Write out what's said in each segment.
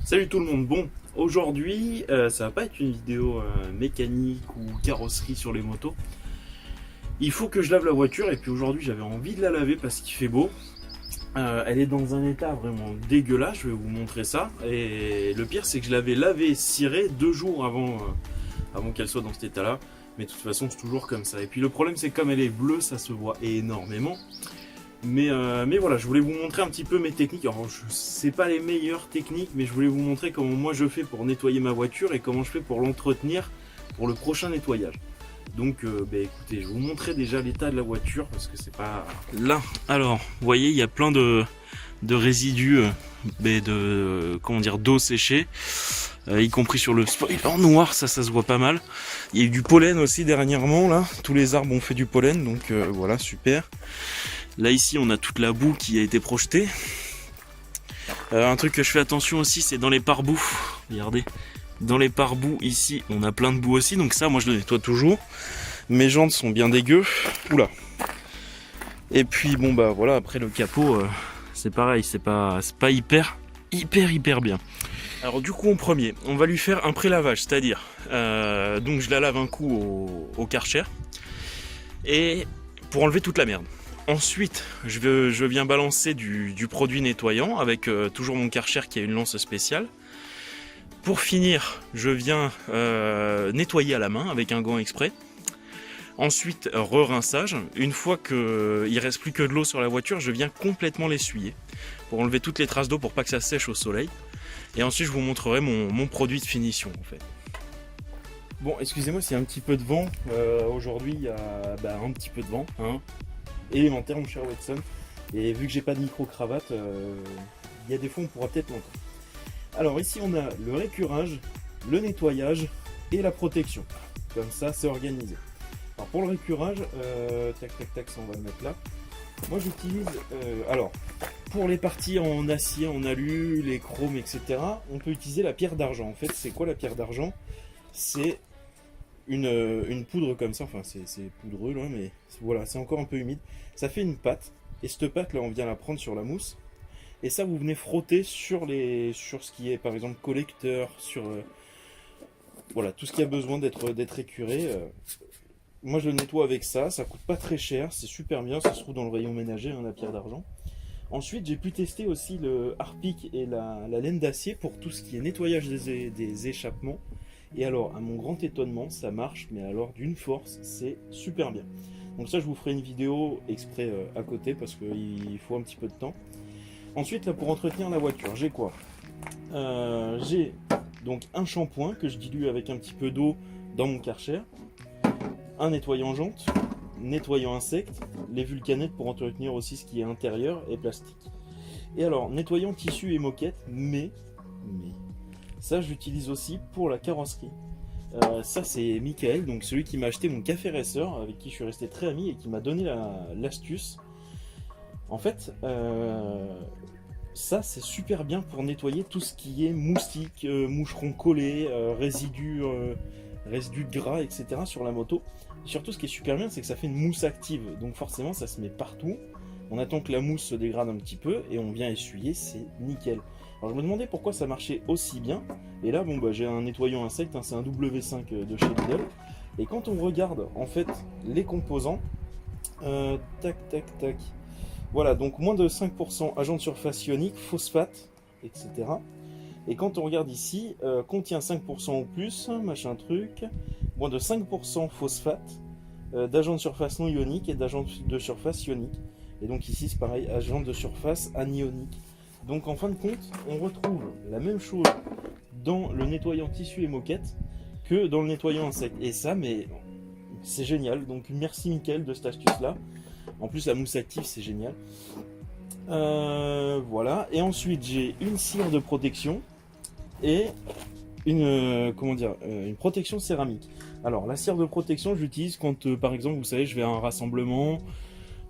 Salut tout le monde, bon, aujourd'hui ça va pas être une vidéo mécanique ou carrosserie sur les motos. Il faut que je lave la voiture et puis aujourd'hui j'avais envie de la laver parce qu'il fait beau. Elle est dans un état vraiment dégueulasse, je vais vous montrer ça. Et le pire c'est que je l'avais lavée, cirée 2 jours avant qu'elle soit dans cet état là. Mais de toute façon c'est toujours comme ça. Et puis le problème c'est que comme elle est bleue ça se voit énormément. Mais voilà, je voulais vous montrer un petit peu mes techniques. Alors, c'est pas les meilleures techniques, mais je voulais vous montrer comment moi je fais pour nettoyer ma voiture et comment je fais pour l'entretenir pour le prochain nettoyage. Donc, écoutez, je vais vous montrer déjà l'état de la voiture parce que c'est pas là. Alors, vous voyez, il y a plein de résidus, d'eau séchée, y compris sur le spoiler noir, ça se voit pas mal. Il y a eu du pollen aussi dernièrement là. Tous les arbres ont fait du pollen, donc voilà, super. Là ici on a toute la boue qui a été projetée. Un truc que je fais attention aussi c'est dans les pare-boues. Regardez, dans les pare-boues ici on a plein de boue aussi. Donc ça moi je le nettoie toujours. Mes jantes sont bien dégueu. Oula. Et puis bon bah voilà, après le capot c'est pareil, c'est pas hyper bien. Alors du coup en premier on va lui faire un pré-lavage, c'est-à-dire donc je la lave un coup au Karcher et pour enlever toute la merde. Ensuite, je viens balancer du produit nettoyant avec toujours mon Karcher qui a une lance spéciale. Pour finir, je viens nettoyer à la main avec un gant exprès. Ensuite, re-rinçage. Une fois qu'il ne reste plus que de l'eau sur la voiture, je viens complètement l'essuyer pour enlever toutes les traces d'eau pour pas que ça sèche au soleil. Et ensuite, je vous montrerai mon produit de finition en fait. Bon, excusez-moi s'il y a un petit peu de vent. Aujourd'hui, il y a un petit peu de vent. Hein. Élémentaire mon cher Watson, et vu que j'ai pas de micro-cravate, il y a des fois on pourra peut-être l'entendre. Alors ici on a le récurage, le nettoyage et la protection, comme ça c'est organisé. Alors pour le récurage, tac ça on va le mettre là. Moi j'utilise, alors pour les parties en acier, en alu, les chromes etc, on peut utiliser la pierre d'argent. En fait c'est quoi la pierre d'argent? C'est une poudre comme ça, enfin c'est poudreux là, mais voilà, c'est encore un peu humide. Ça fait une pâte, et cette pâte là on vient la prendre sur la mousse, et ça vous venez frotter sur ce qui est par exemple collecteur, sur voilà, tout ce qui a besoin d'être épuré. Moi je le nettoie avec ça, ça coûte pas très cher, c'est super bien, ça se trouve dans le rayon ménager, hein, la pierre d'argent. Ensuite j'ai pu tester aussi le harpic et la laine d'acier pour tout ce qui est nettoyage des échappements. Et alors, à mon grand étonnement, ça marche, mais alors d'une force, c'est super bien. Donc ça, je vous ferai une vidéo exprès à côté, parce qu'il faut un petit peu de temps. Ensuite, là, pour entretenir la voiture, j'ai quoi? J'ai donc un shampoing que je dilue avec un petit peu d'eau dans mon Karcher, un nettoyant jante, nettoyant insectes, les vulcanettes pour entretenir aussi ce qui est intérieur et plastique. Et alors, nettoyant tissu et moquette, mais... ça, je l'utilise aussi pour la carrosserie. Ça, c'est Michael, donc celui qui m'a acheté mon café racer, avec qui je suis resté très ami et qui m'a donné l'astuce. En fait, ça, c'est super bien pour nettoyer tout ce qui est moustiques, moucherons collés, résidus de gras, etc. sur la moto. Surtout, ce qui est super bien, c'est que ça fait une mousse active. Donc forcément, ça se met partout. On attend que la mousse se dégrade un petit peu et on vient essuyer, c'est nickel. Alors je me demandais pourquoi ça marchait aussi bien. Et là, j'ai un nettoyant insecte, hein, c'est un W5 de chez Lidl. Et quand on regarde en fait les composants, tac. Voilà, donc moins de 5% agent de surface ionique, phosphate, etc. Et quand on regarde ici, contient 5% ou plus, machin truc, moins de 5% phosphate, d'agent de surface non ionique et d'agent de surface ionique. Et donc ici c'est pareil, agent de surface anionique. Donc en fin de compte, on retrouve la même chose dans le nettoyant tissu et moquette que dans le nettoyant insecte. Et ça, mais c'est génial. Donc merci Mickaël de cette astuce-là. En plus, la mousse active, c'est génial. Voilà. Et ensuite, j'ai une cire de protection et une protection céramique. Alors, la cire de protection, je l'utilise quand, par exemple, vous savez, je vais à un rassemblement,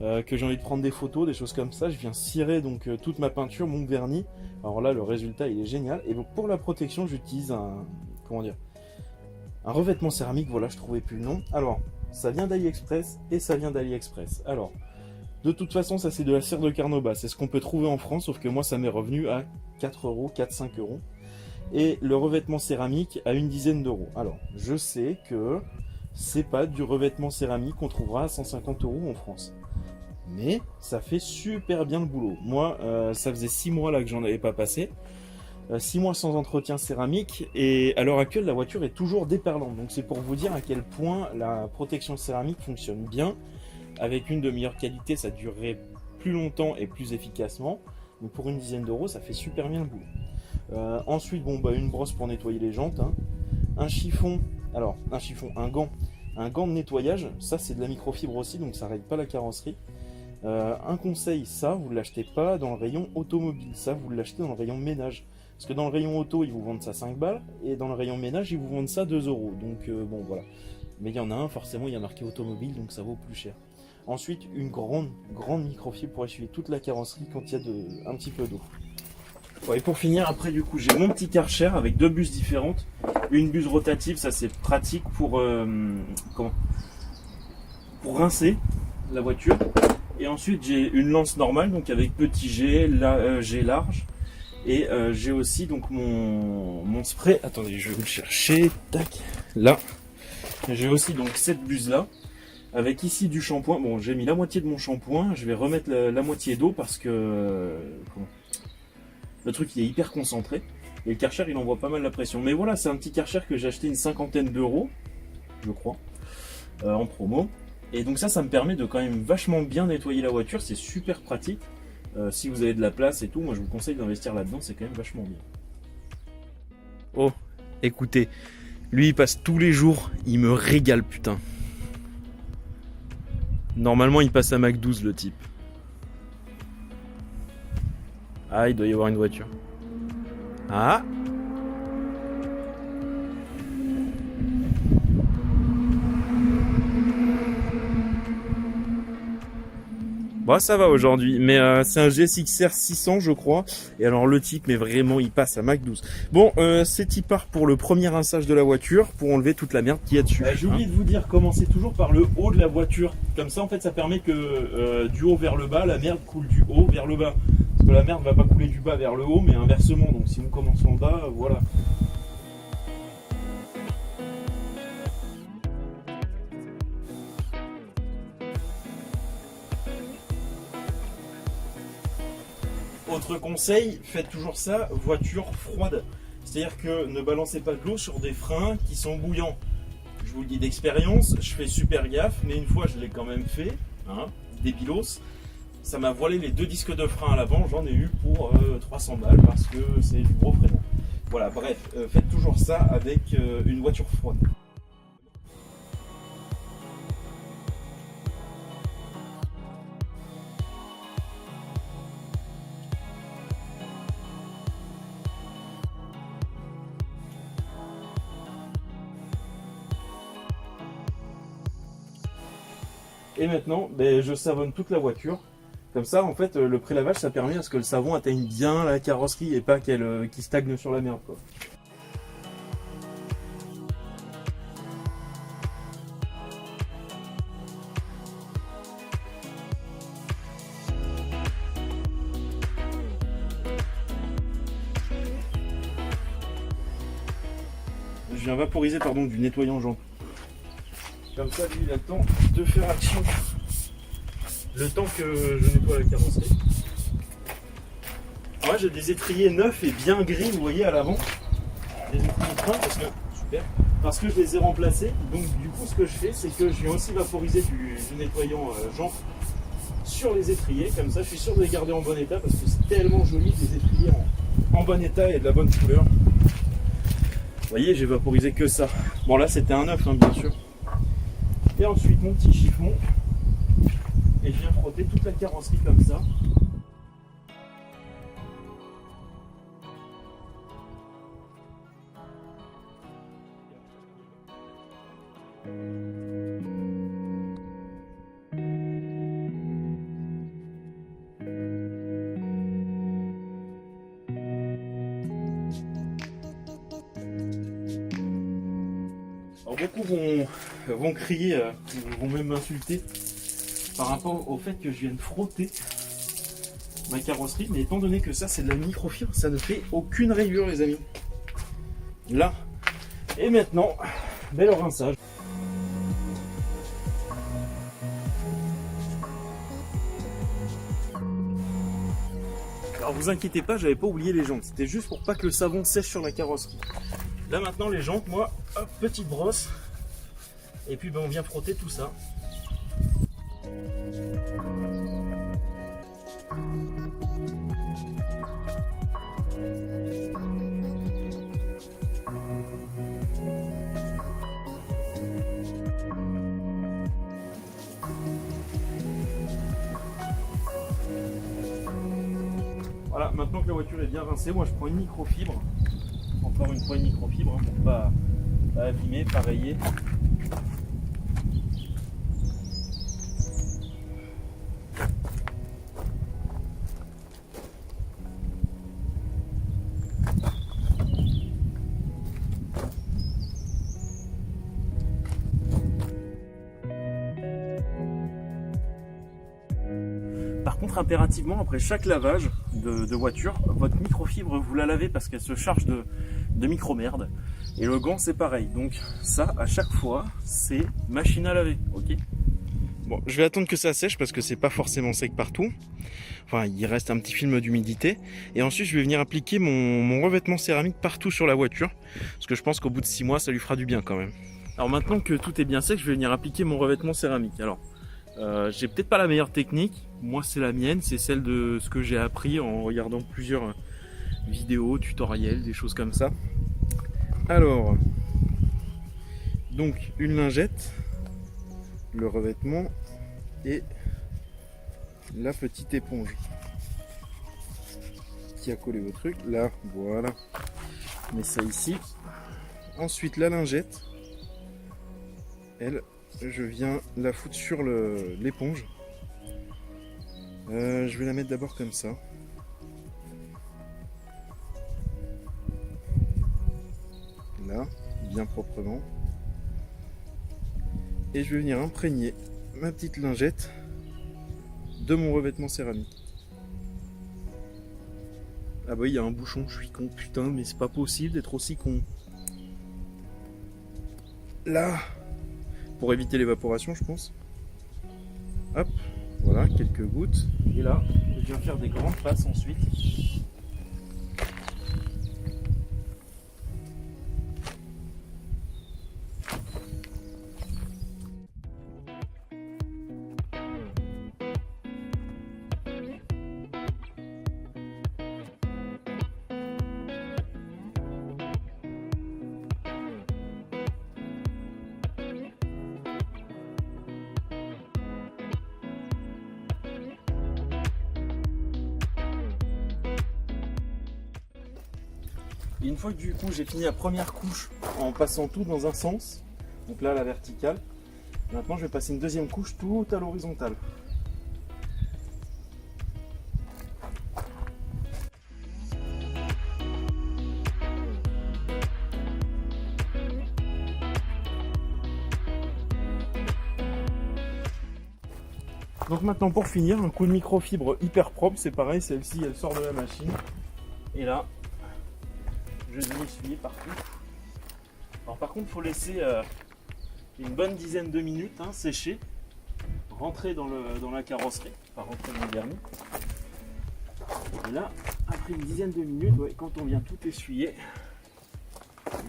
que j'ai envie de prendre des photos, des choses comme ça, je viens cirer donc toute ma peinture, mon vernis. Alors là, le résultat, il est génial. Et donc pour la protection, j'utilise un revêtement céramique. Voilà, je trouvais plus le nom. Alors, ça vient d'AliExpress et ça vient d'AliExpress. Alors, de toute façon, ça c'est de la cire de Carnauba. C'est ce qu'on peut trouver en France, sauf que moi, ça m'est revenu à 4 €, 4-5 €. et le revêtement céramique à une dizaine d'euros. Alors, je sais que c'est pas du revêtement céramique qu'on trouvera à 150 euros en France. Mais ça fait super bien le boulot. Moi, ça faisait 6 mois là que j'en avais pas passé. 6 mois sans entretien céramique. Et à l'heure actuelle, la voiture est toujours déperlante. Donc c'est pour vous dire à quel point la protection céramique fonctionne bien. Avec une de meilleure qualité, ça durerait plus longtemps et plus efficacement. Mais pour une dizaine d'euros, ça fait super bien le boulot. Ensuite, bon, bah, une brosse pour nettoyer les jantes. Hein. Un chiffon, un gant de nettoyage. Ça, c'est de la microfibre aussi, donc ça règle pas la carrosserie. Un conseil, ça, vous ne l'achetez pas dans le rayon automobile. Ça, vous l'achetez dans le rayon ménage. Parce que dans le rayon auto, ils vous vendent ça 5 balles. Et dans le rayon ménage, ils vous vendent ça 2 euros. Donc, bon, voilà. Mais il y en a un, forcément, il y a marqué automobile, donc ça vaut plus cher. Ensuite, une grande microfibre pour essuyer toute la carrosserie quand il y a un petit peu d'eau. Bon, et pour finir, après du coup, j'ai mon petit Karcher avec 2 buses différentes. Une buse rotative, ça c'est pratique pour rincer la voiture. Et ensuite, j'ai une lance normale, donc avec petit G, G large. Et j'ai aussi donc mon spray. Attendez, je vais vous le chercher. Tac, là. J'ai aussi donc cette buse là. Avec ici du shampoing. Bon, j'ai mis la moitié de mon shampoing. Je vais remettre la moitié d'eau parce que le truc il est hyper concentré. Et le Karcher il envoie pas mal la pression. Mais voilà, c'est un petit Karcher que j'ai acheté une 50aine d'euros, je crois, en promo. Et donc ça me permet de quand même vachement bien nettoyer la voiture. C'est super pratique. Si vous avez de la place et tout, moi je vous conseille d'investir là-dedans. C'est quand même vachement bien. Oh, écoutez, lui il passe tous les jours. Il me régale, putain. Normalement, il passe à Mac 12, le type. Ah, il doit y avoir une voiture. Ah! Bon, ça va aujourd'hui, mais c'est un GSX-R 600, je crois. Et alors, le type, mais vraiment, il passe à Mac 12. Bon, c'est type part pour le premier rinçage de la voiture, pour enlever toute la merde qu'il y a dessus. J'ai oublié de vous dire, commencez toujours par le haut de la voiture. Comme ça, en fait, ça permet que du haut vers le bas, la merde coule du haut vers le bas. Parce que la merde va pas couler du bas vers le haut, mais inversement. Donc, si on commence en bas, voilà. Autre conseil, faites toujours ça, voiture froide. C'est-à-dire que ne balancez pas de l'eau sur des freins qui sont bouillants. Je vous le dis d'expérience, je fais super gaffe, mais une fois je l'ai quand même fait, hein, débilos. Ça m'a voilé les 2 disques de frein à l'avant, j'en ai eu pour 300 balles parce que c'est du gros freinage. Voilà, bref, faites toujours ça avec une voiture froide. Et maintenant, je savonne toute la voiture. Comme ça, en fait, le pré-lavage, ça permet à ce que le savon atteigne bien la carrosserie et pas qu'il stagne sur la merde, quoi. Je viens vaporiser du nettoyant jambes. Comme ça, lui, il a le temps de faire action. Le temps que je nettoie la carrosserie. Moi, j'ai des étriers neufs et bien gris, vous voyez, à l'avant. Des étriers freins, parce que je les ai remplacés. Donc, du coup, ce que je fais, c'est que je viens aussi vaporiser du nettoyant jantes sur les étriers. Comme ça, je suis sûr de les garder en bon état parce que c'est tellement joli, des étriers en bon état et de la bonne couleur. Vous voyez, j'ai vaporisé que ça. Bon, là, c'était un neuf, hein, bien sûr. Et ensuite mon petit chiffon, et je viens frotter toute la carrosserie comme ça. Alors beaucoup vont crier, vont même m'insulter par rapport au fait que je vienne frotter ma carrosserie, mais étant donné que ça c'est de la microfibre, ça ne fait aucune rayure, les amis. là. Et maintenant, le rinçage. Alors vous inquiétez pas, j'avais pas oublié les jantes. C'était juste pour pas que le savon sèche sur la carrosserie. Là maintenant les jantes, moi, hop, petite brosse. Et puis on vient frotter tout ça. Voilà, maintenant que la voiture est bien rincée, moi je prends une microfibre. Encore une fois une microfibre hein, pour pas abîmer, pas rayer. Par contre, impérativement, après chaque lavage de voiture, votre microfibre, vous la lavez parce qu'elle se charge de micro-merde. Et le gant, c'est pareil. Donc ça, à chaque fois, c'est machine à laver, ok? Bon, je vais attendre que ça sèche parce que c'est pas forcément sec partout. Enfin, il reste un petit film d'humidité. Et ensuite, je vais venir appliquer mon revêtement céramique partout sur la voiture. Parce que je pense qu'au bout de 6 mois, ça lui fera du bien quand même. Alors maintenant que tout est bien sec, je vais venir appliquer mon revêtement céramique. Alors, j'ai peut-être pas la meilleure technique, moi c'est la mienne, c'est celle de ce que j'ai appris en regardant plusieurs vidéos, tutoriels, des choses comme ça. Alors, donc une lingette, le revêtement et la petite éponge qui a collé au truc, là, voilà, je mets ça ici. Ensuite la lingette, elle, je viens la foutre sur l'éponge. Je vais la mettre d'abord comme ça. Là, bien proprement. Et je vais venir imprégner ma petite lingette de mon revêtement céramique. Ah bah il y a un bouchon, je suis con, putain, mais c'est pas possible d'être aussi con. Là, pour éviter l'évaporation, je pense. Hop, voilà, quelques gouttes. Et là, je viens faire des grandes passes ensuite. Et une fois que du coup j'ai fini la première couche en passant tout dans un sens, donc là la verticale, maintenant je vais passer une deuxième couche tout à l'horizontale. Donc maintenant pour finir, un coup de microfibre hyper propre, c'est pareil, celle-ci elle sort de la machine. Et là, je vais essuyer partout. Alors par contre, il faut laisser une bonne dizaine de minutes sécher, rentrer dans la carrosserie, pas rentrer dans le vernis. Et là, après une dizaine de minutes, ouais, quand on vient tout essuyer,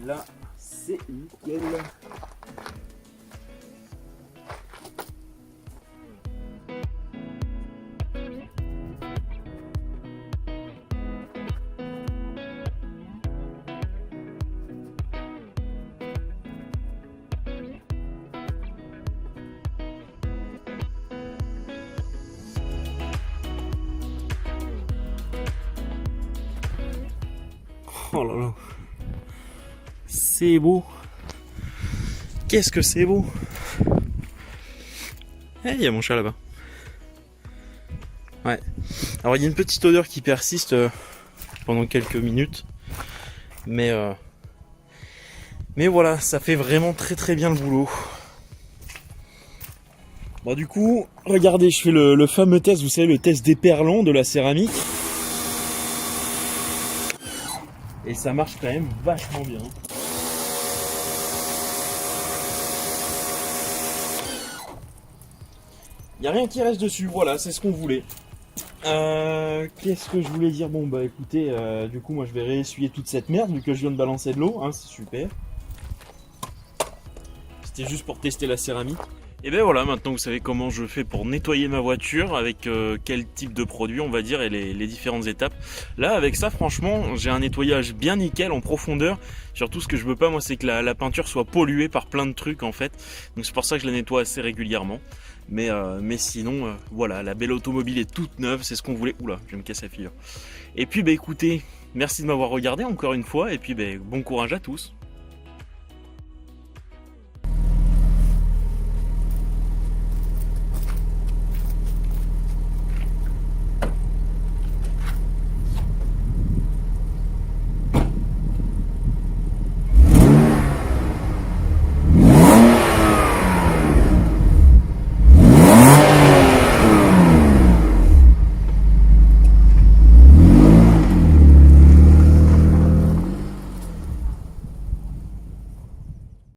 là c'est nickel. Oh là là, c'est beau. Qu'est-ce que c'est beau. Eh, il y a mon chat là-bas. Ouais. Alors il y a une petite odeur qui persiste pendant quelques minutes. Mais voilà, ça fait vraiment très très bien le boulot. Bon du coup, regardez, je fais le fameux test, vous savez, le test d'éperlant de la céramique. Et ça marche quand même vachement bien. Il n'y a rien qui reste dessus, voilà, c'est ce qu'on voulait. Qu'est-ce que je voulais dire? Bon bah écoutez, du coup moi je vais réessuyer toute cette merde vu que je viens de balancer de l'eau, hein, c'est super. C'était juste pour tester la céramique. Et ben voilà, maintenant vous savez comment je fais pour nettoyer ma voiture, avec quel type de produit on va dire, et les différentes étapes. Là avec ça franchement j'ai un nettoyage bien nickel en profondeur. Surtout ce que je veux pas moi c'est que la peinture soit polluée par plein de trucs en fait. Donc c'est pour ça que je la nettoie assez régulièrement. Mais sinon voilà, la belle automobile est toute neuve, c'est ce qu'on voulait. Oula, je vais me casser la figure. Et puis bah écoutez, merci de m'avoir regardé encore une fois, et puis bah, bon courage à tous.